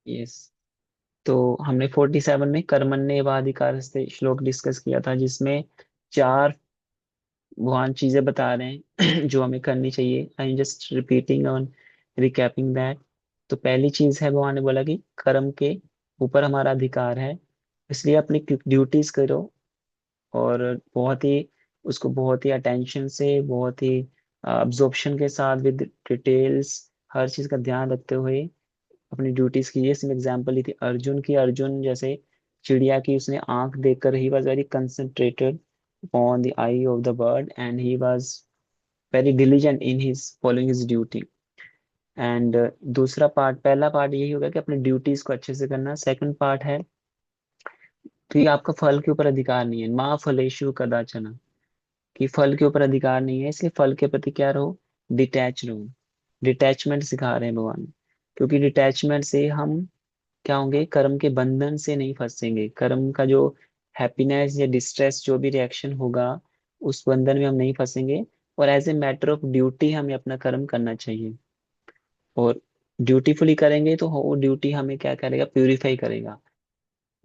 Yes. तो हमने 47 में कर्मण्येवाधिकार से श्लोक डिस्कस किया था, जिसमें चार भगवान चीजें बता रहे हैं जो हमें करनी चाहिए। I am just repeating on रिकैपिंग that. तो पहली चीज है, भगवान ने बोला कि कर्म के ऊपर हमारा अधिकार है, इसलिए अपनी ड्यूटीज करो। और बहुत ही उसको बहुत ही अटेंशन से, बहुत ही अब्जॉर्प्शन के साथ, विद डिटेल्स, हर चीज का ध्यान रखते हुए अपनी ड्यूटीज की। ये सिर्फ एग्जाम्पल ली थी अर्जुन की। अर्जुन जैसे चिड़िया की उसने आंख देखकर he was very concentrated on the I of the bird, and he was very diligent in his following his duty. And दूसरा पार्ट, पहला पार्ट यही होगा कि अपनी ड्यूटीज को अच्छे से करना। सेकंड पार्ट है कि आपका फल के ऊपर अधिकार नहीं है, माँ फलेषु कदाचन, कि फल के ऊपर अधिकार नहीं है, इसलिए फल के प्रति क्या रहो, डिटैच रहो। डिटैचमेंट सिखा रहे हैं भगवान, क्योंकि डिटैचमेंट से हम क्या होंगे, कर्म के बंधन से नहीं फंसेंगे। कर्म का जो हैप्पीनेस या डिस्ट्रेस जो भी रिएक्शन होगा, उस बंधन में हम नहीं फंसेंगे। और as a matter of duty हमें अपना कर्म करना चाहिए। और ड्यूटीफुली करेंगे तो वो ड्यूटी हमें क्या करेगा, प्यूरिफाई करेगा।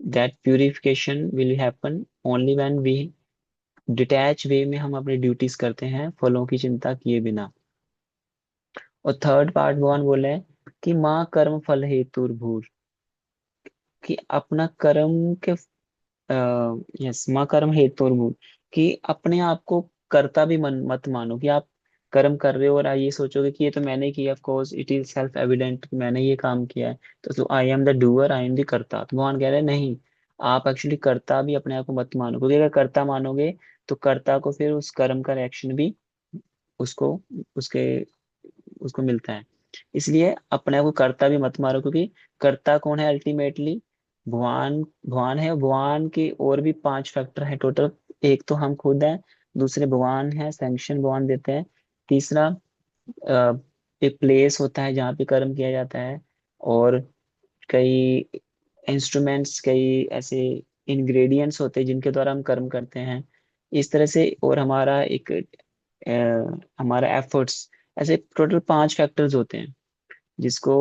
That purification will happen only when we detach way में हम अपनी ड्यूटीज करते हैं, फलों की चिंता किए बिना। और थर्ड पार्ट भगवान बोले हैं कि माँ कर्म फल हेतु भूर, कि अपना कर्म के यस, माँ कर्म हेतु भूर, कि अपने आप को कर्ता भी मन मत मानो कि आप कर्म कर रहे हो और ये सोचोगे कि ये तो मैंने किया। Of course it is self evident कि मैंने ये काम किया है, तो I am the doer, I am the कर्ता। तो भगवान कह रहे हैं नहीं, आप एक्चुअली कर्ता भी अपने आप को मत मानो, क्योंकि अगर कर्ता मानोगे तो कर्ता को फिर उस कर्म का रिएक्शन भी उसको उसके उसको मिलता है। इसलिए अपने आप को कर्ता भी मत मारो, क्योंकि कर्ता कौन है अल्टीमेटली, भगवान। भगवान है, भगवान के और भी पांच फैक्टर हैं टोटल। एक तो हम खुद हैं, दूसरे भगवान है, सैंक्शन भगवान देते हैं। तीसरा एक प्लेस होता है जहाँ पे कर्म किया जाता है। और कई इंस्ट्रूमेंट्स, कई ऐसे इंग्रेडिएंट्स होते हैं जिनके द्वारा हम कर्म करते हैं। इस तरह से, और हमारा एक हमारा एफर्ट्स, ऐसे टोटल पांच फैक्टर्स होते हैं जिसको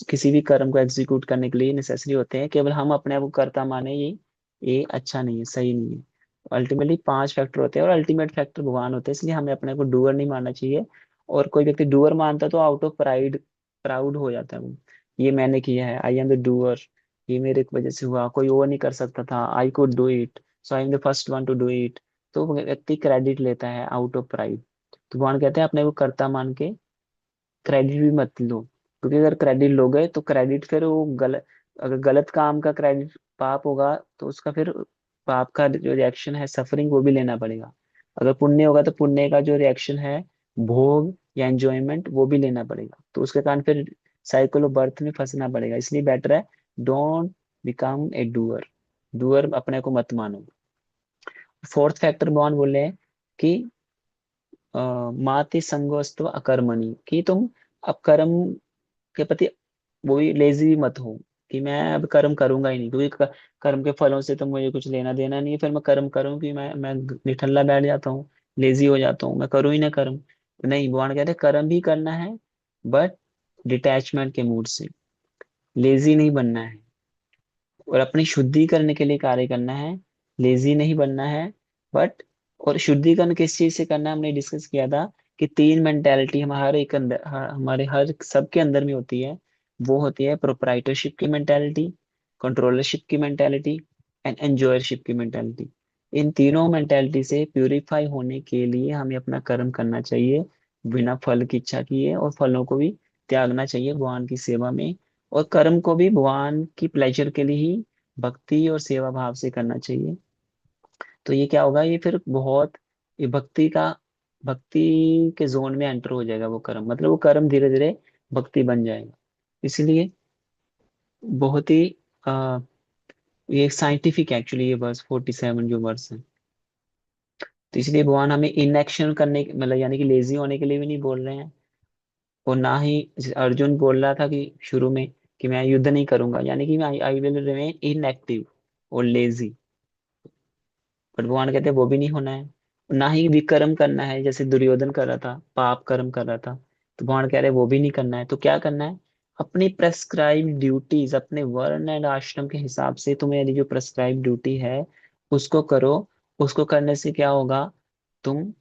किसी भी कर्म को एग्जीक्यूट करने के लिए नेसेसरी होते हैं। केवल हम अपने आप को कर्ता माने, ये अच्छा नहीं है, सही नहीं है। अल्टीमेटली पांच फैक्टर होते हैं और अल्टीमेट फैक्टर भगवान होते हैं, इसलिए हमें अपने को डूअर नहीं मानना चाहिए। और कोई व्यक्ति डूअर मानता है तो आउट ऑफ प्राइड, प्राउड हो जाता है वो, ये मैंने किया है, आई एम द डूअर, ये मेरे वजह से हुआ, कोई और नहीं कर सकता था, I could do it, so I am the first one two do it. तो वो व्यक्ति क्रेडिट लेता है आउट ऑफ प्राइड। तो भगवान कहते हैं अपने को कर्ता मान के क्रेडिट भी मत लो, क्योंकि अगर क्रेडिट लोगे तो क्रेडिट फिर वो गलत, अगर गलत काम का क्रेडिट पाप होगा तो उसका फिर पाप का जो रिएक्शन है, सफरिंग, वो भी लेना पड़ेगा। अगर पुण्य होगा तो पुण्य का जो रिएक्शन है, भोग या एंजॉयमेंट, वो भी लेना पड़ेगा। तो उसके कारण फिर साइकिल ऑफ बर्थ में फंसना पड़ेगा। इसलिए बेटर है don't become a doer, doer अपने को मत मानो। फोर्थ फैक्टर भगवान बोले हैं कि माति संगोस्तव अकर्मणि, कि तुम अब कर्म के प्रति वो भी लेजी भी मत हो, कि मैं अब कर्म करूंगा ही नहीं, क्योंकि कर्म के फलों से तो मुझे कुछ लेना देना नहीं है, फिर मैं कर्म करूं कि मैं निठल्ला बैठ जाता हूँ, लेजी हो जाता हूँ, मैं करूँ ही ना कर्म। तो नहीं, भगवान कहते हैं कर्म भी करना है, बट डिटैचमेंट के मूड से, लेजी नहीं बनना है। और अपनी शुद्धि करने के लिए कार्य करना है, लेजी नहीं बनना है। बट, और शुद्धिकरण किस चीज से करना है, हमने डिस्कस किया था कि तीन मेंटेलिटी हमारे एक अंदर, हमारे हर सबके अंदर में होती है। वो होती है प्रोप्राइटरशिप की मेंटेलिटी, कंट्रोलरशिप की मेंटेलिटी, एंड एंजॉयरशिप की मेंटेलिटी। इन तीनों मेंटेलिटी से प्यूरिफाई होने के लिए हमें अपना कर्म करना चाहिए, बिना फल की इच्छा किए, और फलों को भी त्यागना चाहिए भगवान की सेवा में। और कर्म को भी भगवान की प्लेजर के लिए ही भक्ति और सेवा भाव से करना चाहिए। तो ये क्या होगा, ये फिर बहुत, ये भक्ति के जोन में एंटर हो जाएगा वो कर्म, मतलब वो कर्म धीरे धीरे भक्ति बन जाएगा। इसलिए बहुत ही आ, ये साइंटिफिक एक्चुअली, ये वर्स 47 जो वर्स है। तो इसलिए भगवान हमें इनएक्शन करने, मतलब यानी कि लेजी होने के लिए भी नहीं बोल रहे हैं। और ना ही जैसे अर्जुन बोल रहा था कि शुरू में कि मैं युद्ध नहीं करूंगा, यानी कि मैं आई विल रिमेन इनएक्टिव और लेजी। बट भगवान कहते हैं वो भी नहीं होना है। ना ही विकर्म करना है, जैसे दुर्योधन कर रहा था, पाप कर्म कर रहा था। तो भगवान कह रहे हैं वो भी नहीं करना है। तो क्या करना है, अपनी प्रेस्क्राइब ड्यूटीज, अपने वर्ण एंड आश्रम के हिसाब से तुम्हारी जो प्रेस्क्राइब ड्यूटी है उसको करो। उसको करने से क्या होगा, तुम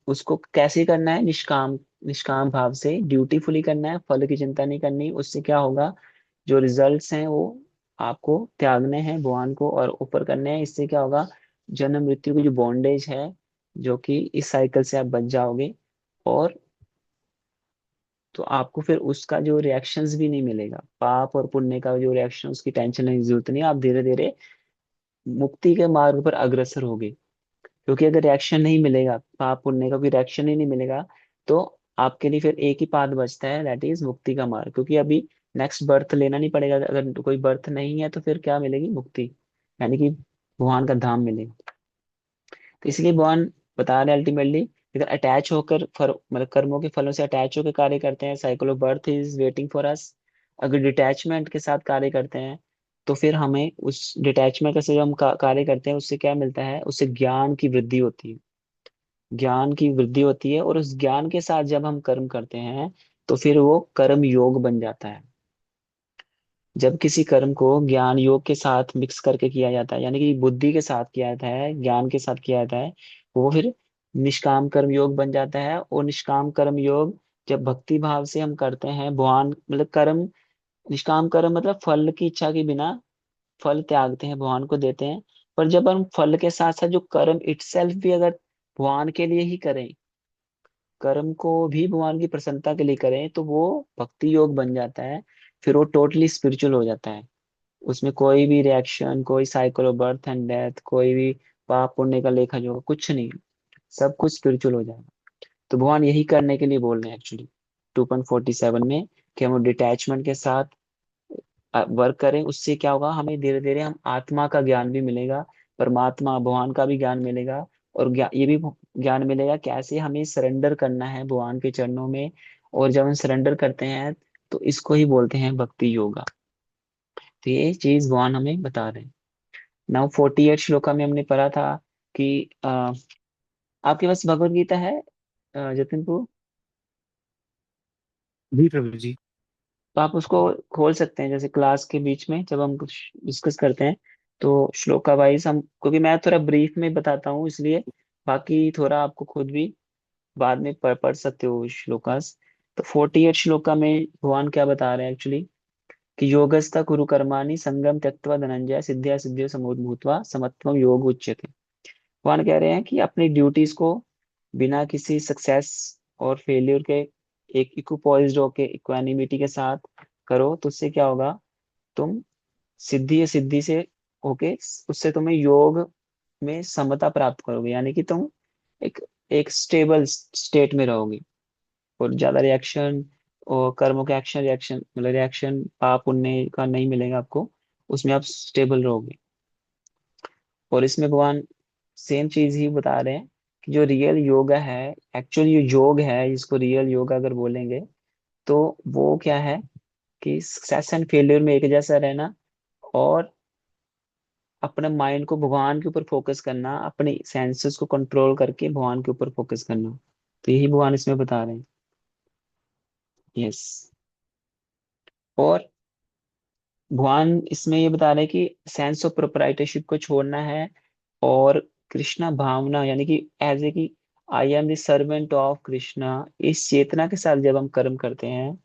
उसको कैसे करना है, निष्काम, निष्काम भाव से ड्यूटीफुली करना है, फल की चिंता नहीं करनी। उससे क्या होगा, जो रिजल्ट्स हैं वो आपको त्यागने हैं भगवान को और ऊपर करने हैं। इससे क्या होगा, जन्म मृत्यु की जो बॉन्डेज है, जो कि इस साइकिल से आप बच जाओगे। और तो आपको फिर उसका जो रिएक्शंस भी नहीं मिलेगा, पाप और पुण्य का जो रिएक्शन, उसकी टेंशन लेने की जरूरत नहीं। आप धीरे धीरे मुक्ति के मार्ग पर अग्रसर होगे। क्योंकि अगर रिएक्शन नहीं मिलेगा, पाप पुण्य का कोई रिएक्शन ही नहीं मिलेगा, तो आपके लिए फिर एक ही पाथ बचता है, दैट इज मुक्ति का मार्ग। क्योंकि अभी नेक्स्ट बर्थ लेना नहीं पड़ेगा, अगर कोई बर्थ नहीं है तो फिर क्या मिलेगी, मुक्ति, यानी कि भगवान का धाम मिलेगा। तो इसलिए भगवान बता रहे अल्टीमेटली, अगर अटैच होकर मतलब कर्मों के फलों से अटैच होकर कार्य करते हैं, cycle of birth is waiting for us. अगर डिटैचमेंट के साथ कार्य करते हैं तो फिर हमें उस डिटैचमेंट का से जो हम कार्य करते हैं उससे क्या मिलता है, उससे ज्ञान की वृद्धि होती है। ज्ञान की वृद्धि होती है और उस ज्ञान के साथ जब हम कर्म करते हैं तो फिर वो कर्म योग बन जाता है। जब किसी कर्म को ज्ञान योग के साथ मिक्स करके किया जाता है, यानी कि बुद्धि के साथ किया जाता है, ज्ञान के साथ किया जाता है, वो फिर निष्काम कर्म योग बन जाता है। और निष्काम कर्म योग जब भक्ति भाव से हम करते हैं, भगवान मतलब कर्म, निष्काम कर्म मतलब फल की इच्छा के बिना फल त्यागते हैं, भगवान को देते हैं। पर जब हम फल के साथ साथ जो कर्म इटसेल्फ भी अगर भगवान के लिए ही करें, कर्म को भी भगवान की प्रसन्नता के लिए करें, तो वो भक्ति योग बन जाता है। फिर वो टोटली स्पिरिचुअल हो जाता है। उसमें कोई भी रिएक्शन, कोई cycle of birth and death, कोई भी पाप पुण्य का लेखा जोखा कुछ नहीं, सब कुछ स्पिरिचुअल हो जाएगा। तो भगवान यही करने के लिए बोल रहे हैं एक्चुअली 2.47 में, कि हम डिटैचमेंट के साथ वर्क करें। उससे क्या होगा, हमें धीरे धीरे हम आत्मा का ज्ञान भी मिलेगा, परमात्मा भगवान का भी ज्ञान मिलेगा। और ये भी ज्ञान मिलेगा कैसे हमें सरेंडर करना है भगवान के चरणों में। और जब हम सरेंडर करते हैं तो इसको ही बोलते हैं भक्ति योगा। तो ये चीज भगवान हमें बता रहे हैं। नाउ 48 श्लोका में हमने पढ़ा था कि आपके पास भगवत गीता है जतिनपुर? जी प्रभु जी। तो आप उसको खोल सकते हैं, जैसे क्लास के बीच में जब हम कुछ डिस्कस करते हैं तो श्लोका वाइज हम, क्योंकि मैं थोड़ा ब्रीफ में बताता हूँ इसलिए, बाकी थोड़ा आपको खुद भी बाद में पढ़ सकते हो श्लोकास। तो 48 श्लोका में भगवान क्या बता रहे हैं एक्चुअली, कि योगस्थ कुरु कर्माणि संगम त्यक्त्वा धनंजय सिद्धिया सिद्धियो समूढ़ समत्वम योग उच्यते। भगवान कह रहे हैं कि अपनी ड्यूटीज को बिना किसी सक्सेस और फेलियर के एक इक्विपोइज्ड होके इक्वानिमिटी के साथ करो, तो उससे क्या होगा, तुम सिद्धि या सिद्धि से होके उससे तुम्हें योग में समता प्राप्त करोगे, यानी कि तुम एक एक स्टेबल स्टेट में रहोगे। और ज्यादा रिएक्शन और कर्मों के एक्शन रिएक्शन मतलब रिएक्शन पाप पुण्य का नहीं मिलेगा आपको, उसमें आप स्टेबल रहोगे। और इसमें भगवान सेम चीज ही बता रहे हैं कि जो रियल योगा है, एक्चुअल ये योग है जिसको रियल योगा अगर बोलेंगे, तो वो क्या है, कि सक्सेस एंड फेलियर में एक जैसा रहना, और अपने माइंड को भगवान के ऊपर फोकस करना, अपने सेंसेस को कंट्रोल करके भगवान के ऊपर फोकस करना। तो यही भगवान इसमें बता रहे हैं। यस। और भगवान इसमें ये बता रहे हैं कि सेंस ऑफ प्रोप्राइटरशिप को छोड़ना है, और कृष्णा भावना, यानी कि एज ए कि I am the servant of Krishna, इस चेतना के साथ जब हम कर्म करते हैं,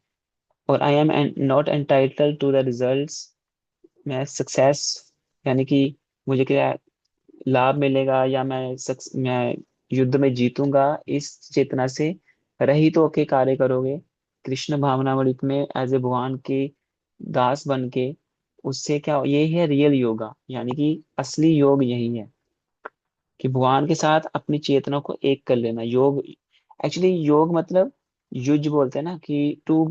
और I am not entitled to the results, मैं सक्सेस, यानी कि मुझे क्या लाभ मिलेगा या मैं युद्ध में जीतूंगा, इस चेतना से रहित होके कार्य करोगे, कृष्ण भावनामृत में एज ए भगवान के दास बन के। उससे क्या, ये है रियल योगा, यानी कि असली योग यही है, कि भगवान के साथ अपनी चेतना को एक कर लेना। योग एक्चुअली, योग मतलब युज बोलते हैं ना, कि टू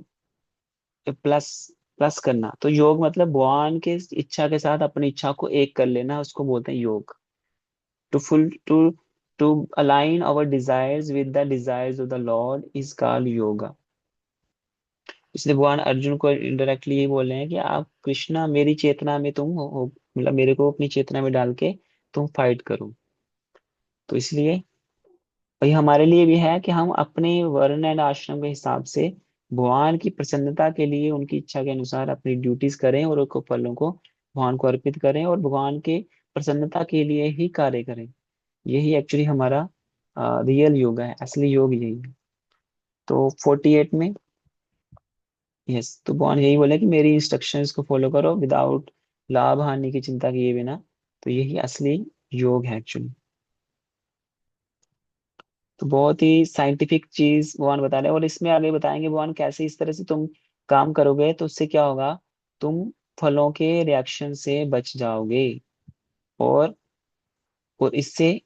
प्लस प्लस करना। तो योग मतलब भगवान के इच्छा के साथ अपनी इच्छा को एक कर लेना, उसको बोलते हैं योग। To full to align our desires with the desires of the Lord is called yoga. इसलिए भगवान अर्जुन को इनडायरेक्टली ये बोल रहे हैं कि आप कृष्णा मेरी चेतना में तुम मतलब मेरे को अपनी चेतना में डाल के तुम फाइट करो। तो इसलिए वही हमारे लिए भी है कि हम अपने वर्ण एंड आश्रम के हिसाब से भगवान की प्रसन्नता के लिए उनकी इच्छा के अनुसार अपनी ड्यूटीज करें और उनको फलों को भगवान को अर्पित करें और भगवान के प्रसन्नता के लिए ही कार्य करें। यही एक्चुअली हमारा रियल योग है, असली योग यही है। तो 48 में, यस, तो भगवान यही बोले कि मेरी इंस्ट्रक्शंस को फॉलो करो विदाउट लाभ हानि की चिंता किए बिना। तो यही असली योग है एक्चुअली। तो बहुत ही साइंटिफिक चीज भगवान बता रहे हैं, और इसमें आगे बताएंगे भगवान कैसे इस तरह से तुम काम करोगे तो उससे क्या होगा, तुम फलों के रिएक्शन से बच जाओगे, और इससे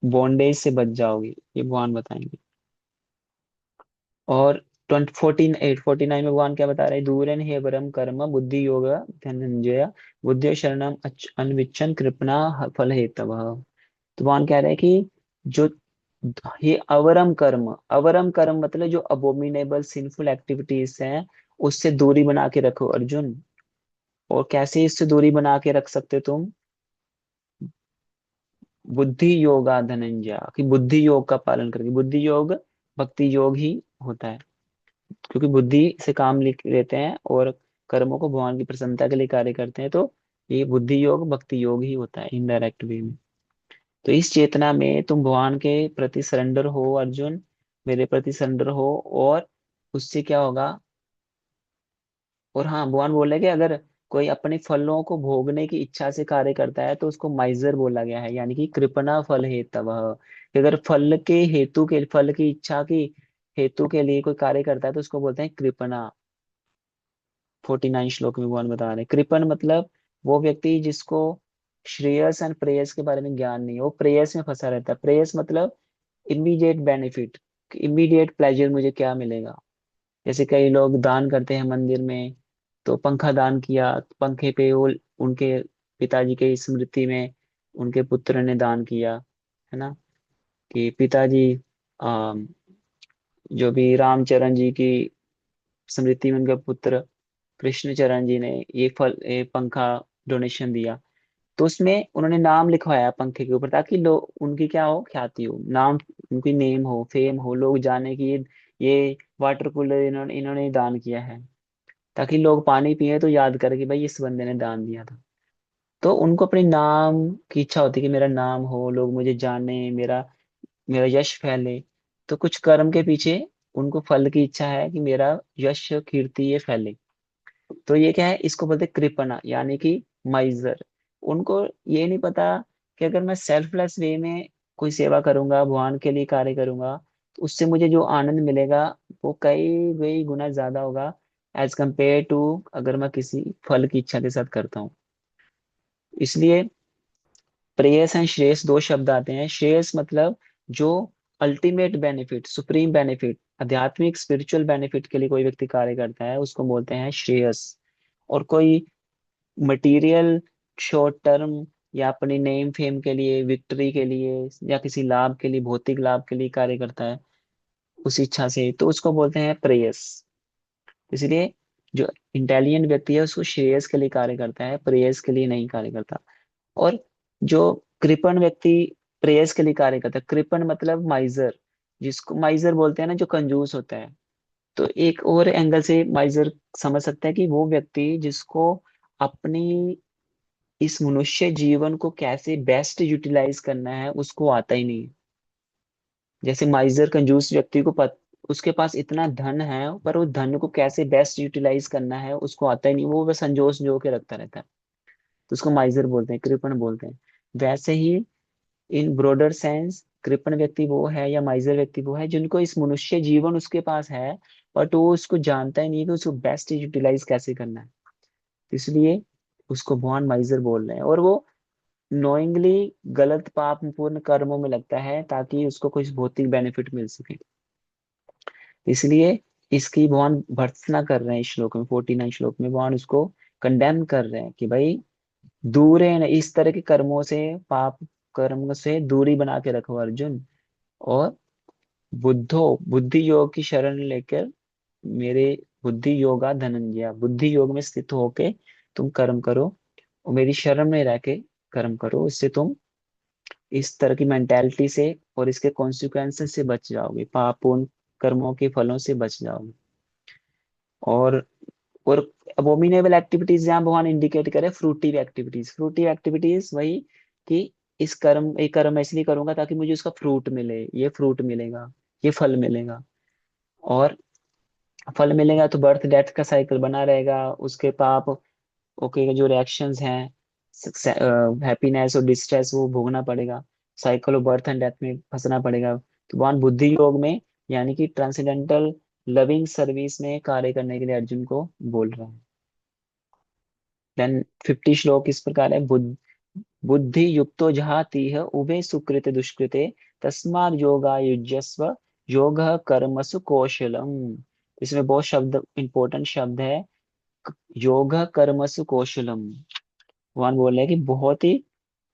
बॉन्डेज से बच जाओगे, ये भगवान बताएंगे। और 49 में भगवान क्या बता रहे हैं, दूरन हे परम कर्म बुद्धि योग धनंजय बुद्धि शरणम अनविच्छन कृपणा फल हेतव। तो भगवान कह रहे हैं कि जो ये अवरम कर्म, अवरम कर्म मतलब जो अबोमिनेबल सिंफुल एक्टिविटीज हैं, उससे दूरी बना के रखो अर्जुन। और कैसे इससे दूरी बना के रख सकते हो तुम, बुद्धि योगा धनंजय, कि बुद्धि योग का पालन करके। बुद्धि योग भक्ति योग ही होता है, क्योंकि बुद्धि से काम लिख लेते हैं और कर्मों को भगवान की प्रसन्नता के लिए कार्य करते हैं, तो ये बुद्धि योग भक्ति योग ही होता है इनडायरेक्ट वे में। तो इस चेतना में तुम भगवान के प्रति सरेंडर हो अर्जुन, मेरे प्रति सरेंडर हो, और उससे क्या होगा। और हाँ, भगवान बोले कि अगर कोई अपने फलों को भोगने की इच्छा से कार्य करता है तो उसको माइजर बोला गया है, यानी कि कृपणा फल हेतवः, कि अगर फल के हेतु के, फल की इच्छा की हेतु के लिए कोई कार्य करता है तो उसको बोलते हैं कृपणा। 49 श्लोक में भगवान बता रहे हैं कृपण मतलब वो व्यक्ति जिसको श्रेयस एंड प्रेयस के बारे में ज्ञान नहीं हो, वो प्रेयस में फंसा रहता है। प्रेयस मतलब इमीडिएट बेनिफिट, इमीडिएट प्लेजर, मुझे क्या मिलेगा। जैसे कई लोग दान करते हैं मंदिर में, तो पंखा दान किया, पंखे पे वो उनके पिताजी के स्मृति में उनके पुत्र ने दान किया, है ना, कि पिताजी जो भी रामचरण जी की स्मृति में उनका पुत्र कृष्ण चरण जी ने ये पंखा डोनेशन दिया। तो उसमें उन्होंने नाम लिखवाया पंखे के ऊपर, ताकि लोग उनकी क्या हो, ख्याति हो, नाम, उनकी नेम हो, फेम हो, लोग जाने कि ये वाटर कूलर इन्होंने इन्होंने दान किया है, ताकि लोग पानी पिए तो याद करें कि भाई इस बंदे ने दान दिया था। तो उनको अपने नाम की इच्छा होती है कि मेरा नाम हो, लोग मुझे जाने, मेरा मेरा यश फैले। तो कुछ कर्म के पीछे उनको फल की इच्छा है कि मेरा यश कीर्ति ये फैले। तो ये क्या है, इसको बोलते हैं कृपणा, यानी कि माइजर। उनको ये नहीं पता कि अगर मैं सेल्फलेस वे में कोई सेवा करूंगा, भगवान के लिए कार्य करूंगा, तो उससे मुझे जो आनंद मिलेगा वो कई कई गुना ज्यादा होगा एज कंपेयर टू अगर मैं किसी फल की इच्छा के साथ करता हूँ। इसलिए प्रेयस एंड श्रेयस दो शब्द आते हैं। श्रेयस मतलब जो अल्टीमेट बेनिफिट, सुप्रीम बेनिफिट, आध्यात्मिक स्पिरिचुअल बेनिफिट के लिए कोई व्यक्ति कार्य करता है उसको बोलते हैं श्रेयस। और कोई मटेरियल शॉर्ट टर्म या अपनी नेम फेम के लिए, विक्ट्री के लिए, या किसी लाभ के लिए, भौतिक लाभ के लिए कार्य करता है उस इच्छा से, तो उसको बोलते हैं प्रेयस। इसलिए जो इंटेलिजेंट व्यक्ति है उसको श्रेयस के लिए कार्य करता है, प्रेयस के लिए नहीं कार्य करता। और जो कृपण व्यक्ति प्रेयस के लिए कार्य करता है, कृपण मतलब माइजर, जिसको माइजर बोलते हैं ना, जो कंजूस होता है। तो एक और एंगल से माइजर समझ सकते हैं कि वो व्यक्ति जिसको अपनी इस मनुष्य जीवन को कैसे बेस्ट यूटिलाइज करना है उसको आता ही नहीं है। जैसे माइजर कंजूस व्यक्ति को उसके पास इतना धन है पर वो धन को कैसे बेस्ट यूटिलाइज करना है उसको आता ही नहीं, वो बस संजोश जो के रखता रहता है। तो उसको माइजर बोलते हैं, कृपण बोलते हैं। वैसे ही इन ब्रॉडर सेंस कृपण व्यक्ति वो है या माइजर व्यक्ति वो है जिनको इस मनुष्य जीवन उसके पास है, बट वो उसको जानता ही नहीं कि उसको बेस्ट यूटिलाइज कैसे करना है। इसलिए उसको भगवान माइजर बोल रहे हैं, और वो नोइंगली गलत पाप पूर्ण कर्मों में लगता है ताकि उसको कुछ भौतिक बेनिफिट मिल सके। इसलिए इसकी भगवान भर्त्सना कर रहे हैं इस श्लोक में, 49 श्लोक में भगवान उसको कंडेम कर रहे हैं कि भाई दूर है न, इस तरह के कर्मों से, पाप कर्म से दूरी बना के रखो अर्जुन। और बुद्धि योग की शरण लेकर मेरे बुद्धि योगा धनंजय, बुद्धि योग में स्थित होके तुम कर्म करो, और मेरी शरण में रह के कर्म करो, इससे तुम इस तरह की मेंटेलिटी से और इसके कॉन्सिक्वेंसेस से बच जाओगे, पापों कर्मों के फलों से बच जाओगे। और और अबोमिनेबल एक्टिविटीज जहाँ भगवान इंडिकेट करे फ्रूटिव एक्टिविटीज। फ्रूटिव एक्टिविटीज वही कि इस कर्म, एक कर्म मैं इसलिए करूंगा ताकि मुझे उसका फ्रूट मिले, ये फ्रूट मिलेगा, ये फल मिलेगा। और फल मिलेगा तो बर्थ डेथ का साइकिल बना रहेगा, उसके पाप, ओके, जो रिएक्शंस हैं, हैप्पीनेस और डिस्ट्रेस वो भोगना पड़ेगा, cycle of birth and death में फंसना पड़ेगा। तो भगवान बुद्धि योग में, यानी कि ट्रांसेंडेंटल लविंग सर्विस में कार्य करने के लिए अर्जुन को बोल रहा है। देन 50 श्लोक इस प्रकार है। बुद्धि युक्तो जहातीह उभे सुकृते दुष्कृते तस्माद् योगा युज्यस्व योग कर्मसु कौशलम। इसमें बहुत शब्द, इंपॉर्टेंट शब्द है, योग कर्मसु कौशलम। भगवान बोल रहे हैं कि बहुत ही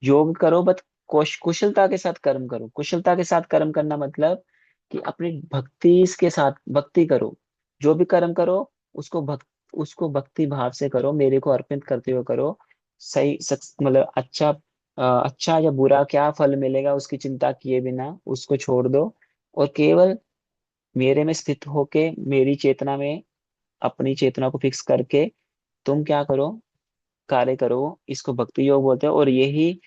योग करो, बट कुशलता के साथ कर्म करो। कुशलता के साथ कर्म करना मतलब कि अपनी भक्ति के साथ भक्ति करो। जो भी कर्म करो उसको भक्ति भाव से करो, मेरे को अर्पित करते हुए करो। मतलब अच्छा, अच्छा या बुरा क्या फल मिलेगा उसकी चिंता किए बिना उसको छोड़ दो, और केवल मेरे में स्थित होके मेरी चेतना में अपनी चेतना को फिक्स करके तुम क्या करो, कार्य करो। इसको भक्ति योग बोलते हैं, और यही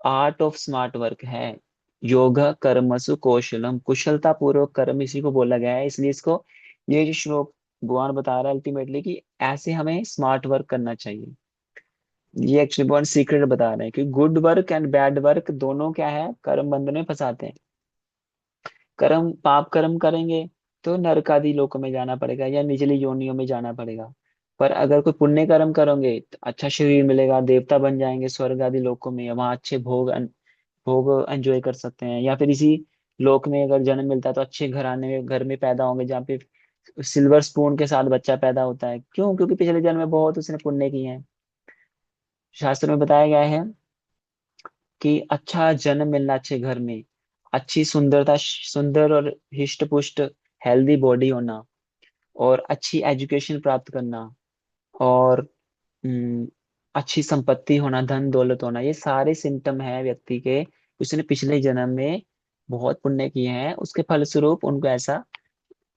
आर्ट ऑफ स्मार्ट वर्क है। योग कर्मसु कौशलम, कुशलता पूर्वक कर्म इसी को बोला गया है। इसलिए इसको, ये जो श्लोक भगवान बता रहा है अल्टीमेटली कि ऐसे हमें स्मार्ट वर्क करना चाहिए। ये एक्चुअली बहुत सीक्रेट बता रहे हैं कि good work and bad work दोनों क्या है, कर्म बंधन में फंसाते हैं। कर्म, पाप कर्म करेंगे तो नरक आदि लोकों में जाना पड़ेगा या निचली योनियों में जाना पड़ेगा। पर अगर कोई पुण्य कर्म करोगे तो अच्छा शरीर मिलेगा, देवता बन जाएंगे स्वर्ग आदि लोकों में, वहां अच्छे भोग एंजॉय कर सकते हैं। या फिर इसी लोक में अगर जन्म मिलता है तो अच्छे घराने में, घर में पैदा होंगे जहाँ पे सिल्वर स्पून के साथ बच्चा पैदा होता है। क्यों? क्योंकि पिछले जन्म में बहुत उसने पुण्य किए हैं। शास्त्र में बताया गया है कि अच्छा जन्म मिलना अच्छे घर में, अच्छी सुंदरता, सुंदर और हिष्ट पुष्ट हेल्दी बॉडी होना, और अच्छी एजुकेशन प्राप्त करना, और हम्म, अच्छी संपत्ति होना, धन दौलत होना, ये सारे सिम्टम है व्यक्ति के, उसने पिछले जन्म में बहुत पुण्य किए हैं, उसके फलस्वरूप उनको ऐसा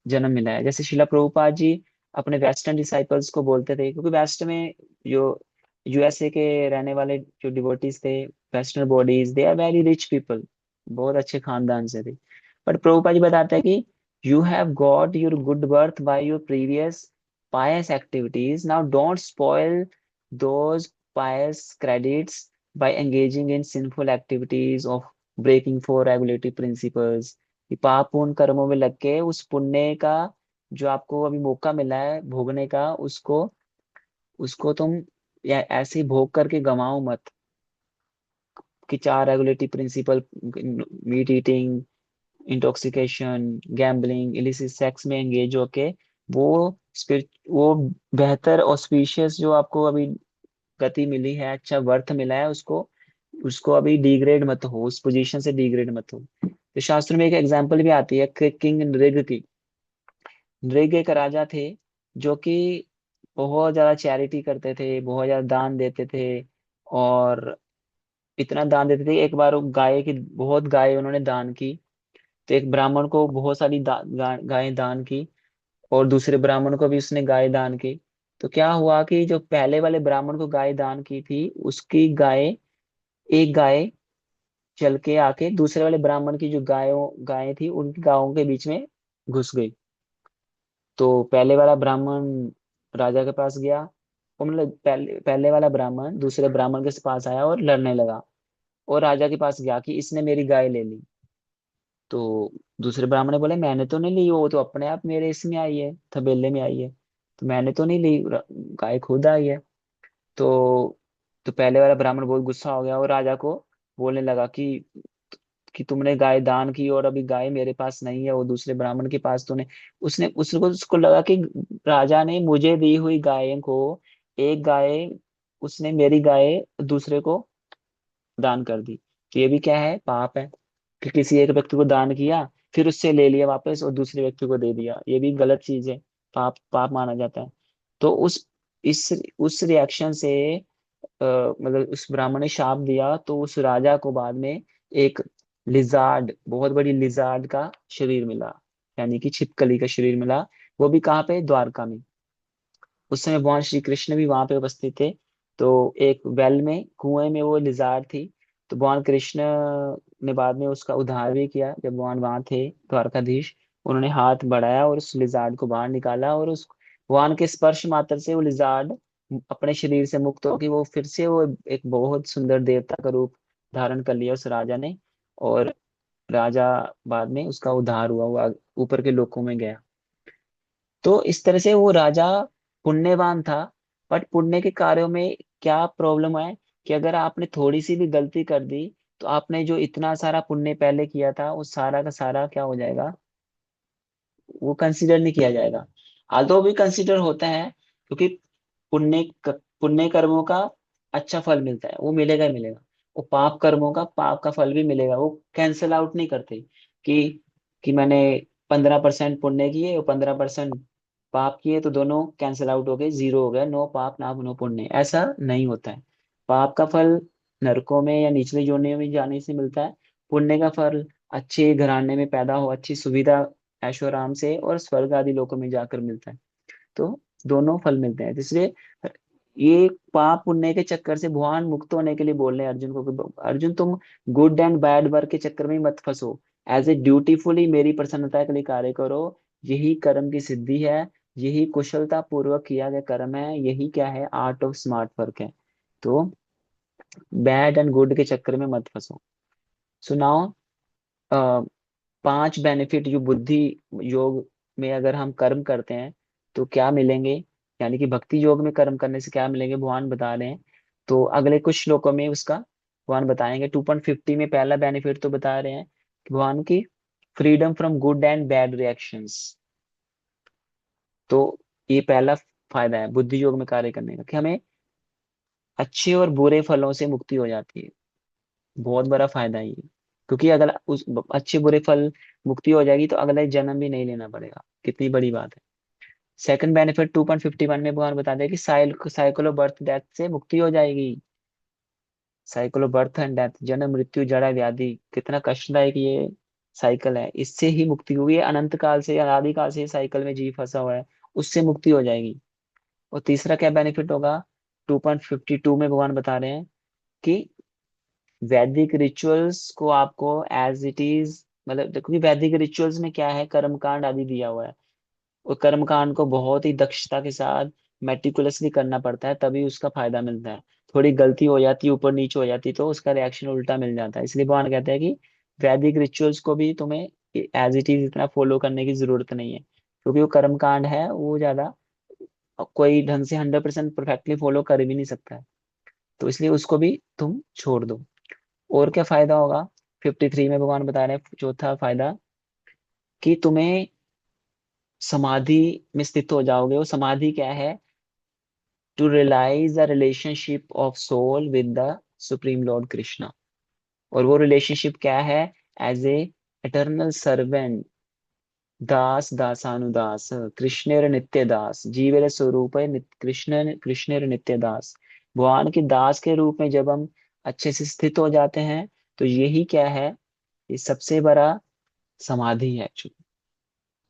जन्म मिला है। जैसे शिला प्रभुपाद जी अपने वेस्टर्न डिसाइपल्स को बोलते थे, क्योंकि वेस्ट में जो यूएसए के रहने वाले जो डिवोटीज थे, western bodies, they are very rich people, बहुत अच्छे खानदान से थे। बट प्रभुपाद जी बताते हैं कि you have got your good birth by your previous pious activities. Now don't spoil those pious credits by engaging in sinful activities of breaking four regulatory principles. कि पाप पूर्ण कर्मों में लग के उस पुण्य का जो आपको अभी मौका मिला है भोगने का, उसको उसको तुम या ऐसे ही भोग करके गवाओ मत। कि चार regulatory principle, meat eating, intoxication, gambling, illicit sex में एंगेज होके वो वो बेहतर ऑस्पिशियस जो आपको अभी गति मिली है, अच्छा वर्थ मिला है, उसको उसको अभी डिग्रेड मत हो, उस पोजीशन से डिग्रेड मत हो। तो शास्त्र में एक एग्जांपल भी आती है किंग नृग की। नृग एक राजा थे जो कि बहुत ज्यादा चैरिटी करते थे, बहुत ज्यादा दान देते थे, और इतना दान देते थे कि एक बार वो गाय की, बहुत गाय उन्होंने दान की। तो एक ब्राह्मण को बहुत सारी गायें दान की, और दूसरे ब्राह्मण को भी उसने गाय दान की। तो क्या हुआ कि जो पहले वाले ब्राह्मण को गाय दान की थी, उसकी गाय, एक गाय चल के आके दूसरे वाले ब्राह्मण की जो गायें थी उनकी गायों के बीच में घुस गई। तो पहले वाला ब्राह्मण राजा के पास गया, और मतलब पहले वाला ब्राह्मण दूसरे ब्राह्मण के पास आया और लड़ने लगा, और राजा के पास गया कि इसने मेरी गाय ले ली। तो दूसरे ब्राह्मण ने बोले मैंने तो नहीं ली, वो तो अपने आप मेरे इसमें आई है, तबेले में आई है, तो मैंने तो नहीं ली, गाय खुद आई है। तो तो पहले वाला ब्राह्मण बहुत गुस्सा हो गया और राजा को बोलने लगा कि तुमने गाय दान की और अभी गाय मेरे पास नहीं है, वो दूसरे ब्राह्मण के पास तूने, उसने उसको उसको लगा कि राजा ने मुझे दी हुई गाय को, एक गाय उसने मेरी गाय दूसरे को दान कर दी। तो ये भी क्या है, पाप है कि किसी एक व्यक्ति को दान किया, फिर उससे ले लिया वापस और दूसरे व्यक्ति को दे दिया, ये भी गलत चीज है, पाप पाप माना जाता है। तो इस उस रिएक्शन से मतलब उस ब्राह्मण ने शाप दिया, तो उस राजा को बाद में एक लिजार्ड, बहुत बड़ी लिजार्ड का शरीर मिला, यानी कि छिपकली का शरीर मिला। वो भी कहाँ पे, द्वारका में। उस समय भगवान श्री कृष्ण भी वहां पे उपस्थित थे। तो एक वेल में, कुएं में वो लिजार थी। तो भगवान कृष्ण ने बाद में उसका उद्धार भी किया। जब भगवान वहां थे द्वारकाधीश, उन्होंने हाथ बढ़ाया और उस लिजार्ड को बाहर निकाला, और उस भगवान के स्पर्श मात्र से वो लिजार्ड अपने शरीर से मुक्त होकर वो फिर से वो एक बहुत सुंदर देवता का रूप धारण कर लिया उस राजा ने। और राजा बाद में उसका उद्धार हुआ, वो ऊपर के लोकों में गया। तो इस तरह से वो राजा पुण्यवान था। बट पुण्य के कार्यों में क्या प्रॉब्लम है कि अगर आपने थोड़ी सी भी गलती कर दी, तो आपने जो इतना सारा पुण्य पहले किया था वो सारा का सारा क्या हो जाएगा, वो कंसीडर नहीं किया जाएगा। आल्दो भी कंसीडर होता है, क्योंकि पुण्य कर्मों का अच्छा फल मिलता है, वो मिलेगा ही मिलेगा। वो पाप कर्मों का पाप का फल भी मिलेगा, वो कैंसिल आउट नहीं करते कि मैंने 15% पुण्य किए और 15% पाप किए तो दोनों कैंसिल आउट हो गए, जीरो हो गया, नो पाप ना नो पुण्य, ऐसा नहीं होता है। पाप का फल नरकों में या निचले योनियों में जाने से मिलता है। पुण्य का फल अच्छे घराने में पैदा हो, अच्छी सुविधा ऐशो आराम से और स्वर्ग आदि लोकों में जाकर मिलता है। तो दोनों फल मिलते हैं। तो इसलिए ये पाप पुण्य के चक्कर से भगवान मुक्त होने के लिए बोल रहे हैं अर्जुन को कि अर्जुन तुम गुड एंड बैड वर्क के चक्कर में मत फंसो। एज ए ड्यूटीफुली मेरी प्रसन्नता के लिए कार्य करो। यही कर्म की सिद्धि है, यही कुशलता पूर्वक किया गया कर्म है, यही क्या है, आर्ट ऑफ स्मार्ट वर्क है। तो बैड एंड गुड के चक्कर में मत फंसो। सुनाओ, 5 बेनिफिट जो बुद्धि योग में अगर हम कर्म करते हैं तो क्या मिलेंगे, यानी कि भक्ति योग में कर्म करने से क्या मिलेंगे भगवान बता रहे हैं। तो अगले कुछ श्लोकों में उसका भगवान बताएंगे। 2.50 में पहला बेनिफिट तो बता रहे हैं कि भगवान की freedom from good and bad reactions. तो ये पहला फायदा है बुद्धि योग में कार्य करने का, कि हमें अच्छे और बुरे फलों से मुक्ति हो जाती है। बहुत बड़ा फायदा है ये, क्योंकि अगर उस अच्छे बुरे फल मुक्ति हो जाएगी तो अगला जन्म भी नहीं लेना पड़ेगा। कितनी बड़ी बात है। सेकंड बेनिफिट 2.51 में भगवान बताते हैं कि साइकिल ऑफ बर्थ डेथ से मुक्ति हो जाएगी। Cycle of birth and death, जन्म मृत्यु जरा व्याधि, कितना कष्टदायक ये साइकिल है, इससे ही मुक्ति होगी। ये अनंत काल से अनादि काल से ये साइकिल में जीव फंसा हुआ है, उससे मुक्ति हो जाएगी। और तीसरा क्या बेनिफिट होगा, 2.52 में भगवान बता रहे हैं कि वैदिक रिचुअल्स को आपको एज इट इज, मतलब देखो कि वैदिक रिचुअल्स में क्या है, कर्म कांड आदि दिया हुआ है। और कर्म कांड को बहुत ही दक्षता के साथ मेटिकुलसली करना पड़ता है, तभी उसका फायदा मिलता है। थोड़ी गलती हो जाती है, ऊपर नीचे हो जाती है, तो उसका रिएक्शन उल्टा मिल जाता है। इसलिए भगवान कहते हैं कि वैदिक रिचुअल्स को भी तुम्हें एज इट इज इतना फॉलो करने की जरूरत नहीं है, क्योंकि वो कर्म कांड है, वो ज्यादा कोई ढंग से 100% परफेक्टली फॉलो कर भी नहीं सकता है। तो इसलिए उसको भी तुम छोड़ दो। और क्या फायदा होगा, 53 में भगवान बता रहे हैं चौथा फायदा, कि तुम्हें समाधि में स्थित हो जाओगे। वो समाधि क्या है, to realize the relationship of soul with the supreme lord Krishna. और वो रिलेशनशिप क्या है, एज ए एटर्नल सर्वेंट, दास दासानुदास, कृष्णेर नित्य दास, जीवेर स्वरूप कृष्ण कृष्णेर नित्य दास। भगवान के दास के रूप में जब हम अच्छे से स्थित हो जाते हैं, तो यही क्या है, ये सबसे बड़ा समाधि है एक्चुअली।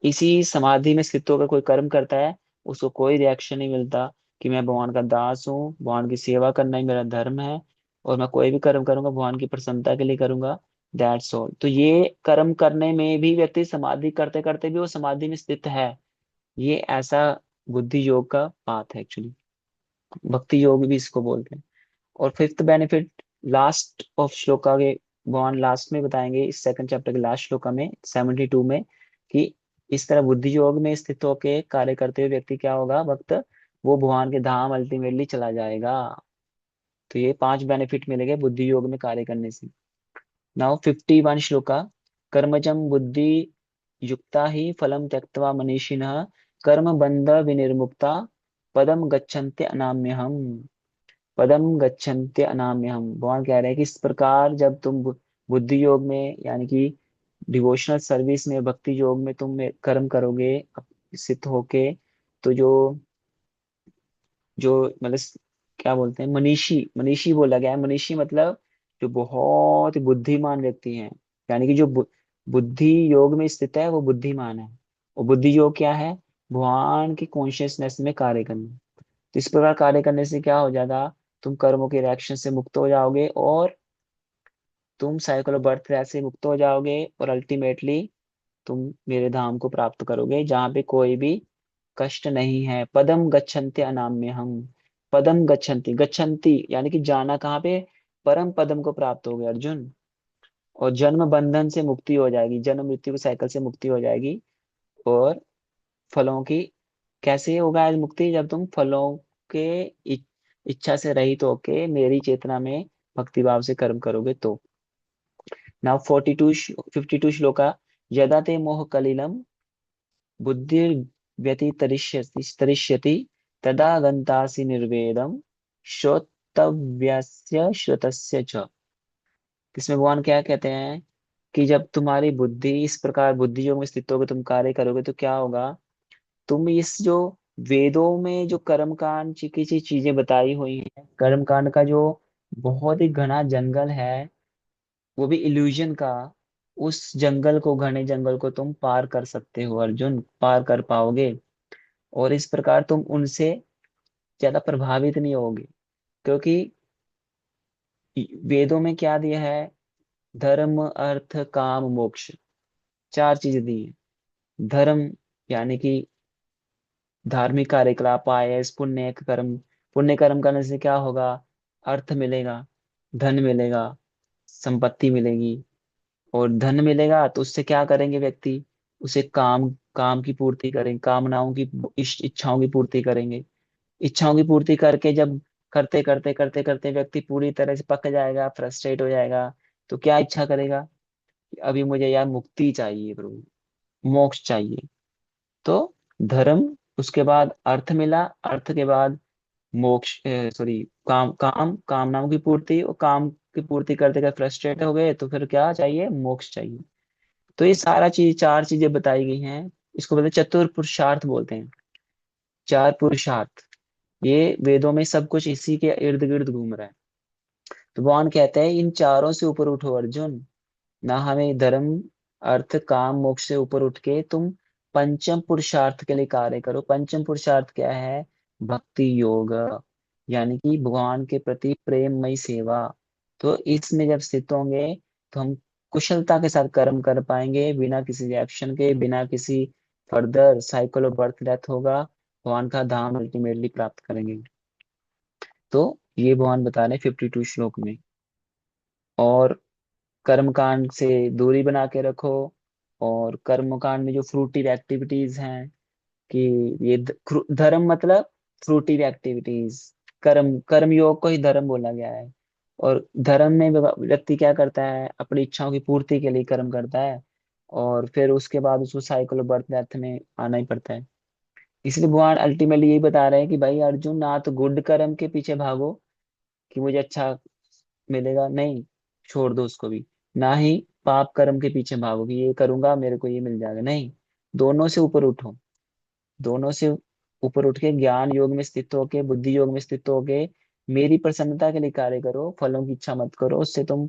इसी समाधि में स्थित होकर कोई कर्म करता है, उसको कोई रिएक्शन नहीं मिलता कि मैं भगवान का दास हूँ, भगवान की सेवा करना ही मेरा धर्म है, और मैं कोई भी कर्म करूंगा भगवान की प्रसन्नता के लिए करूंगा। That's all. तो ये कर्म करने में भी व्यक्ति समाधि करते करते भी वो समाधि में स्थित है। ये ऐसा बुद्धि योग का पाथ है एक्चुअली। भक्ति योग भी इसको बोलते हैं। और fifth benefit last of shloka के भगवान लास्ट में बताएंगे, इस सेकंड चैप्टर के लास्ट श्लोका में 72 में, कि इस तरह बुद्धि योग में स्थित होके कार्य करते हुए व्यक्ति क्या होगा, भक्त, वो भगवान के धाम अल्टीमेटली चला जाएगा। तो ये 5 बेनिफिट मिलेंगे बुद्धि योग में कार्य करने से। नाउ 51 श्लोका, कर्मजम बुद्धि युक्ता ही फलम त्यक्त्वा मनीषिणः कर्म बंध विनिर्मुक्ता पदम गच्छन्ते अनाम्यहम्। पदम गच्छन्ते अनाम्यहम्, भगवान कह रहे हैं कि इस प्रकार जब तुम बुद्धि योग में यानी कि डिवोशनल सर्विस में भक्ति योग में तुम कर्म करोगे स्थित होके, तो जो जो मतलब क्या बोलते हैं, मनीषी, मनीषी बोला गया है। मनीषी मतलब जो बहुत ही बुद्धिमान व्यक्ति हैं, यानी कि जो बुद्धि योग में स्थित है वो बुद्धिमान है। और बुद्धि योग क्या है, भगवान की कॉन्शियसनेस में कार्य करना। तो इस प्रकार कार्य करने से क्या हो जाएगा, तुम कर्मों के रिएक्शन से मुक्त हो जाओगे, और तुम साइकिल ऑफ बर्थ से मुक्त हो जाओगे, और अल्टीमेटली तुम मेरे धाम को प्राप्त करोगे जहाँ पे कोई भी कष्ट नहीं है। पदम गच्छन्ति अनाम्य हम। पदम गच्छन्ति, गच्छन्ति यानी कि जाना कहाँ पे, परम पदम को प्राप्त हो गए अर्जुन। और जन्म बंधन से मुक्ति हो जाएगी, जन्म मृत्यु की साइकिल से मुक्ति हो जाएगी। और फलों की, कैसे होगा आज मुक्ति, जब तुम फलों के इच्छा से रहित होके मेरी चेतना में भक्तिभाव से कर्म करोगे तो। नाउ 52 श्लोका। यदा ते मोह कलिलम बुद्धिर्व्यतितरिष्यति तदा गन्तासि निर्वेदम श्रोतव्यस्य श्रुतस्य च। इसमें भगवान क्या कहते हैं कि जब तुम्हारी बुद्धि इस प्रकार बुद्धि योग में स्थित होकर तुम कार्य करोगे तो क्या होगा, तुम इस जो वेदों में जो कर्मकांड की चीजें बताई हुई हैं, कर्मकांड का जो बहुत ही घना जंगल है, वो भी इल्यूजन का, उस जंगल को, घने जंगल को तुम पार कर सकते हो अर्जुन, पार कर पाओगे। और इस प्रकार तुम उनसे ज्यादा प्रभावित नहीं होगे, क्योंकि वेदों में क्या दिया है, धर्म अर्थ काम मोक्ष, चार चीजें दी हैं। धर्म यानी कि धार्मिक कार्यकलाप, आयस, पुण्य कर्म। पुण्य कर्म करने से क्या होगा, अर्थ मिलेगा, धन मिलेगा, संपत्ति मिलेगी। और धन मिलेगा तो उससे क्या करेंगे व्यक्ति, उसे काम, काम की पूर्ति करेंगे, कामनाओं की, इच्छाओं की पूर्ति करेंगे। इच्छाओं की पूर्ति करके जब करते करते करते करते व्यक्ति पूरी तरह से पक जाएगा, फ्रस्ट्रेट हो जाएगा, तो क्या इच्छा करेगा कि अभी मुझे यार मुक्ति चाहिए प्रभु, मोक्ष चाहिए। तो धर्म, उसके बाद अर्थ मिला, अर्थ के बाद मोक्ष, सॉरी, कामनाओं की पूर्ति, और काम की पूर्ति करते करते फ्रस्ट्रेट हो गए तो फिर क्या चाहिए, मोक्ष चाहिए। तो ये सारा चीज, चार चीजें बताई गई हैं। इसको बोलते हैं चतुर पुरुषार्थ बोलते हैं, चार पुरुषार्थ। ये वेदों में सब कुछ इसी के इर्द गिर्द घूम रहा है। तो भगवान कहते हैं इन चारों से ऊपर उठो अर्जुन, ना हमें धर्म अर्थ काम मोक्ष से ऊपर उठ के तुम पंचम पुरुषार्थ के लिए कार्य करो। पंचम पुरुषार्थ क्या है, भक्ति योग, यानी कि भगवान के प्रति प्रेममयी सेवा। तो इसमें जब स्थित होंगे तो हम कुशलता के साथ कर्म कर पाएंगे, बिना किसी रिएक्शन के, बिना किसी further cycle of birth death होगा, भगवान का धाम अल्टीमेटली प्राप्त करेंगे। तो ये भगवान बता रहे हैं 52 श्लोक में। और कर्मकांड से दूरी बना के रखो। और कर्मकांड में जो फ्रूटिव एक्टिविटीज हैं, कि ये धर्म मतलब फ्रूटिव एक्टिविटीज, कर्म, कर्म योग को ही धर्म बोला गया है। और धर्म में व्यक्ति क्या करता है, अपनी इच्छाओं की पूर्ति के लिए कर्म करता है, और फिर उसके बाद उसको साइकिल ऑफ बर्थ डेथ में आना ही पड़ता है। इसलिए भगवान अल्टीमेटली यही बता रहे हैं कि भाई अर्जुन, ना तो गुड कर्म के पीछे भागो कि मुझे अच्छा मिलेगा, नहीं, छोड़ दो उसको भी। ना ही पाप कर्म के पीछे भागो कि ये करूंगा मेरे को ये मिल जाएगा, नहीं। दोनों से ऊपर उठो, दोनों से ऊपर उठ के ज्ञान योग में स्थित होके, बुद्धि योग में स्थित होके मेरी प्रसन्नता के लिए कार्य करो, फलों की इच्छा मत करो। उससे तुम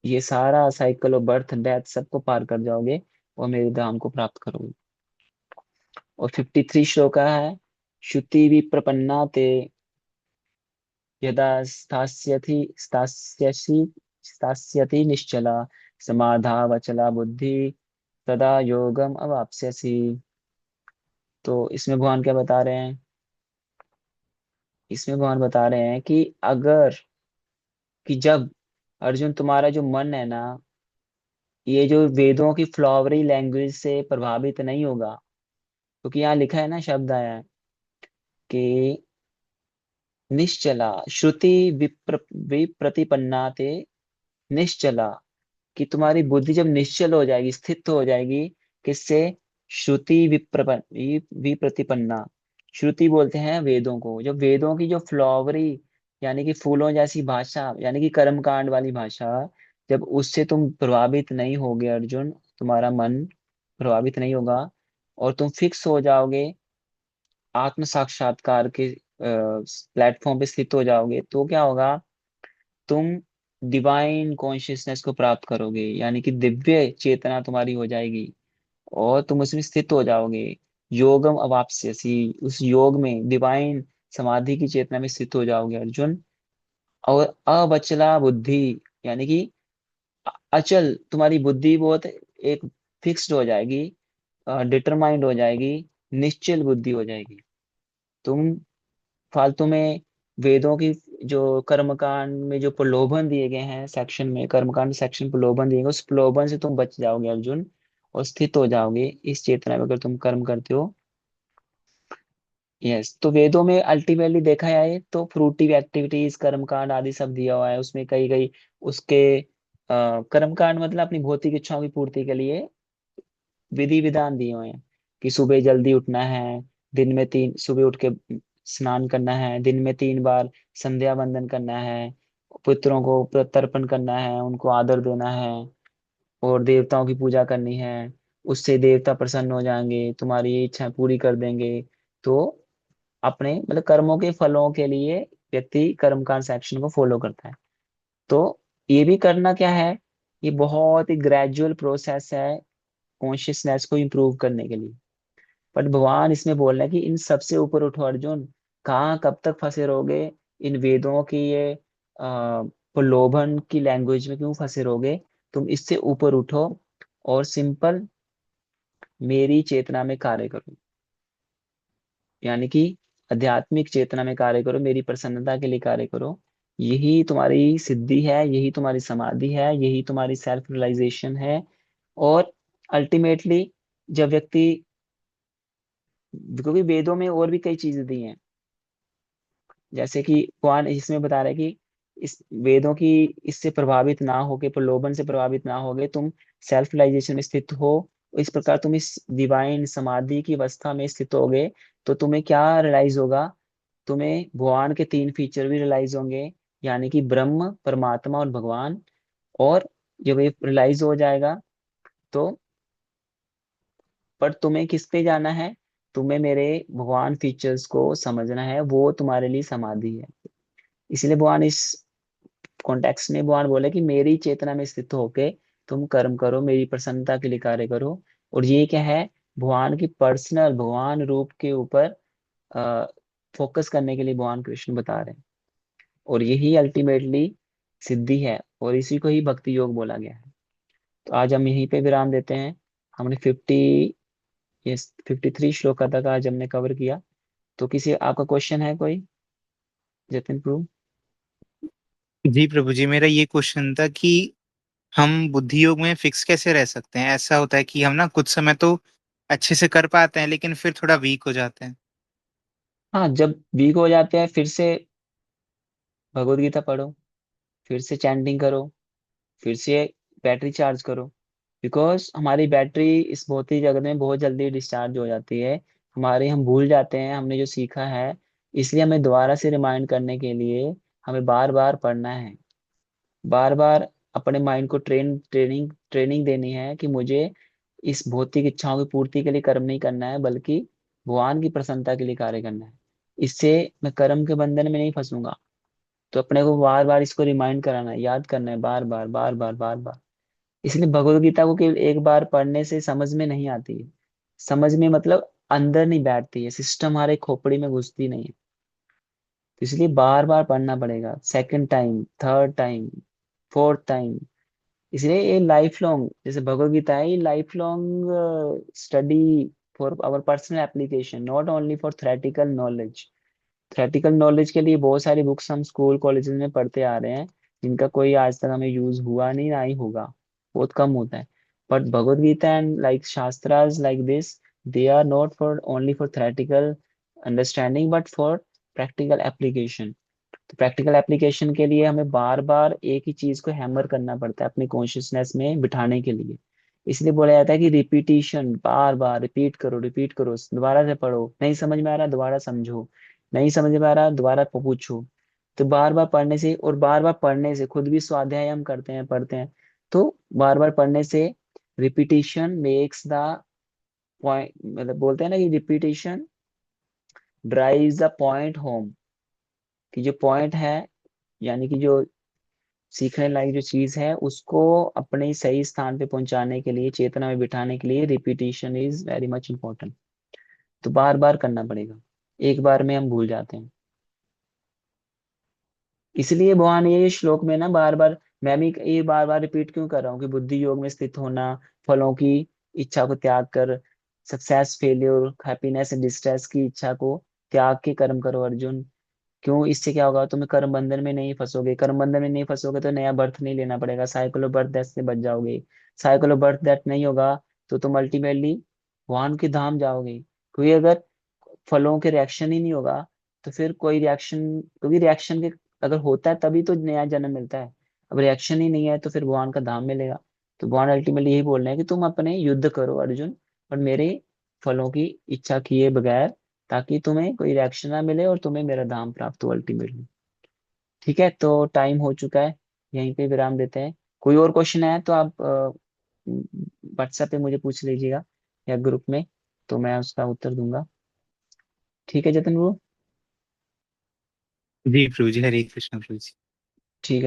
ये सारा साइकिल ऑफ बर्थ डेथ सबको पार कर जाओगे, और मेरे धाम को प्राप्त करोगे। और 53 श्लोक है। श्रुति विप्रपन्ना ते यदा स्थास्यसि निश्चला समाधावचला बुद्धि तदा योगम अवाप्स्यसि। तो इसमें भगवान क्या बता रहे हैं, इसमें भगवान बता रहे हैं कि अगर, कि जब अर्जुन तुम्हारा जो मन है ना, ये जो वेदों की फ्लॉवरी लैंग्वेज से प्रभावित नहीं होगा, क्योंकि यहाँ लिखा है ना, शब्द आया है कि निश्चला श्रुति विप्रतिपन्ना ते निश्चला, कि तुम्हारी बुद्धि जब निश्चल हो जाएगी, स्थित हो जाएगी, किससे, श्रुति विप्रतिपन्ना। श्रुति बोलते हैं वेदों को, जब वेदों की जो फ्लॉवरी यानी कि फूलों जैसी भाषा, यानी कि कर्मकांड वाली भाषा, जब उससे तुम प्रभावित नहीं होगे अर्जुन, तुम्हारा मन प्रभावित नहीं होगा, और तुम फिक्स हो जाओगे, आत्म साक्षात्कार के प्लेटफॉर्म पे स्थित हो जाओगे, तो क्या होगा, तुम डिवाइन कॉन्शियसनेस को प्राप्त करोगे, यानी कि दिव्य चेतना तुम्हारी हो जाएगी, और तुम उसमें स्थित हो जाओगे। योगम अवाप्स्यसि, उस योग में, डिवाइन समाधि की चेतना में स्थित हो जाओगे अर्जुन। और अबचला बुद्धि, यानी कि अचल तुम्हारी बुद्धि बहुत एक फिक्स्ड हो जाएगी, डिटरमाइंड हो जाएगी, निश्चल बुद्धि हो जाएगी। तुम फालतू में वेदों की जो कर्मकांड में जो प्रलोभन दिए गए हैं सेक्शन में, कर्मकांड सेक्शन प्रलोभन दिए गए, उस प्रलोभन से तुम बच जाओगे अर्जुन, और स्थित हो जाओगे इस चेतना में अगर तुम कर्म करते हो। यस, तो वेदों में अल्टीमेटली देखा जाए तो फ्रूटिव एक्टिविटीज, कर्मकांड आदि सब दिया हुआ है उसमें, कई कई उसके कर्मकांड मतलब अपनी भौतिक इच्छाओं की पूर्ति के लिए विधि विधान दिए हुए हैं, कि सुबह जल्दी उठना है, दिन में तीन सुबह उठ के स्नान करना है, दिन में 3 बार संध्या वंदन करना है, पितरों को तर्पण करना है, उनको आदर देना है, और देवताओं की पूजा करनी है। उससे देवता प्रसन्न हो जाएंगे, तुम्हारी ये इच्छा पूरी कर देंगे। तो अपने मतलब कर्मों के फलों के लिए व्यक्ति कर्मकांड सेक्शन को फॉलो करता है। तो ये भी करना क्या है, ये बहुत ही ग्रेजुअल प्रोसेस है कॉन्शियसनेस को इम्प्रूव करने के लिए। बट भगवान इसमें बोल रहे हैं कि इन सबसे ऊपर उठो अर्जुन। कहाँ कब तक फंसे रहोगे इन वेदों की ये प्रलोभन की लैंग्वेज में क्यों फंसे रहोगे? तुम इससे ऊपर उठो और सिंपल मेरी चेतना में कार्य करो, यानी कि आध्यात्मिक चेतना में कार्य करो, मेरी प्रसन्नता के लिए कार्य करो। यही तुम्हारी सिद्धि है, यही तुम्हारी समाधि है, यही तुम्हारी सेल्फ रियलाइजेशन है। और अल्टीमेटली जब व्यक्ति, क्योंकि वेदों में और भी कई चीजें दी हैं, जैसे कि भगवान इसमें बता रहे हैं कि इस वेदों की इससे प्रभावित ना होके, प्रलोभन से प्रभावित ना होगे, तुम सेल्फ रियलाइजेशन में स्थित हो। इस प्रकार तुम इस डिवाइन समाधि की अवस्था में स्थित होगे, तो तुम्हें क्या रियलाइज होगा? तुम्हें भगवान के 3 फीचर भी रियलाइज होंगे, यानी कि ब्रह्म, परमात्मा और भगवान। और जब ये रियलाइज हो जाएगा तो, पर तुम्हें किस पे जाना है? तुम्हें मेरे भगवान फीचर्स को समझना है, वो तुम्हारे लिए समाधि है। इसलिए भगवान इस कॉन्टेक्स्ट में भगवान बोले कि मेरी चेतना में स्थित होके तुम कर्म करो, मेरी प्रसन्नता के लिए कार्य करो। और ये क्या है, भगवान की पर्सनल भगवान रूप के ऊपर फोकस करने के लिए भगवान कृष्ण बता रहे हैं। और यही अल्टीमेटली सिद्धि है, और इसी को ही भक्ति योग बोला गया है। तो आज हम यहीं पे विराम देते हैं। हमने 53 श्लोक तक आज हमने कवर किया। तो किसी आपका क्वेश्चन है कोई, जतिन प्रभु? जी प्रभु जी, मेरा ये क्वेश्चन था कि हम बुद्धि योग में फिक्स कैसे रह सकते हैं। ऐसा होता है कि हम ना कुछ समय तो अच्छे से कर पाते हैं, लेकिन फिर थोड़ा वीक हो जाते हैं। हाँ, जब वीक हो जाते हैं फिर से भगवत गीता पढ़ो, फिर से चैंटिंग करो, फिर से बैटरी चार्ज करो। बिकॉज हमारी बैटरी इस भौतिक जगत में बहुत जल्दी डिस्चार्ज हो जाती है, हमारे हम भूल जाते हैं हमने जो सीखा है। इसलिए हमें दोबारा से रिमाइंड करने के लिए हमें बार बार पढ़ना है, बार बार अपने माइंड को ट्रेनिंग ट्रेनिंग देनी है कि मुझे इस भौतिक इच्छाओं की पूर्ति के लिए कर्म नहीं करना है, बल्कि भगवान की प्रसन्नता के लिए कार्य करना है। इससे मैं कर्म के बंधन में नहीं फंसूंगा। तो अपने को बार बार इसको रिमाइंड कराना है, याद करना है, बार बार बार बार बार बार। इसलिए भगवत गीता को केवल एक बार पढ़ने से समझ में नहीं आती है। समझ में मतलब अंदर नहीं बैठती है, सिस्टम हमारे खोपड़ी में घुसती नहीं है। तो इसलिए बार बार पढ़ना पड़ेगा, second time, third time, fourth time. इसलिए ये लाइफ लॉन्ग, जैसे भगवत गीता है, ये life long study for our personal application, not only for theoretical knowledge. Theoretical knowledge के लिए बहुत सारी बुक्स हम स्कूल कॉलेजेस में पढ़ते आ रहे हैं, जिनका कोई आज तक हमें यूज हुआ नहीं, ना ही होगा, बहुत कम होता है। But Bhagavad Gita and like शास्त्रास like this, they are not for only for theoretical understanding but for practical application. तो प्रैक्टिकल एप्लीकेशन के लिए हमें बार बार एक ही चीज को हैमर करना पड़ता है अपने कॉन्शियसनेस में बिठाने के लिए। इसलिए बोला जाता है कि रिपीटिशन, बार बार रिपीट करो, दोबारा से पढ़ो, नहीं समझ में आ रहा दोबारा समझो, नहीं समझ में आ रहा दोबारा पूछो। तो बार बार पढ़ने से, और बार बार पढ़ने से खुद भी स्वाध्याय हम करते हैं, पढ़ते हैं, तो बार बार पढ़ने से रिपीटिशन मेक्स द पॉइंट, मतलब बोलते हैं ना कि repetition drives the point home, कि जो पॉइंट है, यानी कि जो सीखने लायक जो चीज है उसको अपने सही स्थान पे पहुंचाने के लिए, चेतना में बिठाने के लिए repetition is very much important. तो बार बार करना पड़ेगा, एक बार में हम भूल जाते हैं। इसलिए भगवान ये श्लोक में ना बार बार, मैं भी ये बार बार रिपीट क्यों कर रहा हूँ कि बुद्धि योग में स्थित होना, फलों की इच्छा को त्याग कर, success failure happiness and distress की इच्छा को त्याग के कर्म करो अर्जुन। क्यों? इससे क्या होगा? तुम्हें कर्म बंधन में नहीं फंसोगे, कर्म बंधन में नहीं फंसोगे तो नया बर्थ नहीं लेना पड़ेगा, साइकिल ऑफ बर्थ डेथ से बच जाओगे। साइकिल ऑफ बर्थ डेथ नहीं होगा तो तुम अल्टीमेटली भगवान के धाम जाओगे। क्योंकि अगर फलों के रिएक्शन ही नहीं होगा तो फिर कोई रिएक्शन, क्योंकि रिएक्शन के अगर होता है तभी तो नया जन्म मिलता है। अब रिएक्शन ही नहीं है तो फिर भगवान का धाम मिलेगा। तो भगवान अल्टीमेटली यही बोल रहे हैं कि तुम अपने युद्ध करो अर्जुन, और मेरे फलों की इच्छा किए बगैर, ताकि तुम्हें कोई रिएक्शन ना मिले और तुम्हें मेरा धाम प्राप्त हो अल्टीमेटली। ठीक है, तो टाइम हो चुका है, यहीं पे विराम देते हैं। कोई और क्वेश्चन है तो आप व्हाट्सएप पे मुझे पूछ लीजिएगा या ग्रुप में, तो मैं उसका उत्तर दूंगा। ठीक है जतन ब्रो। जी प्रभु जी, हरे कृष्ण प्रभु जी। ठीक है।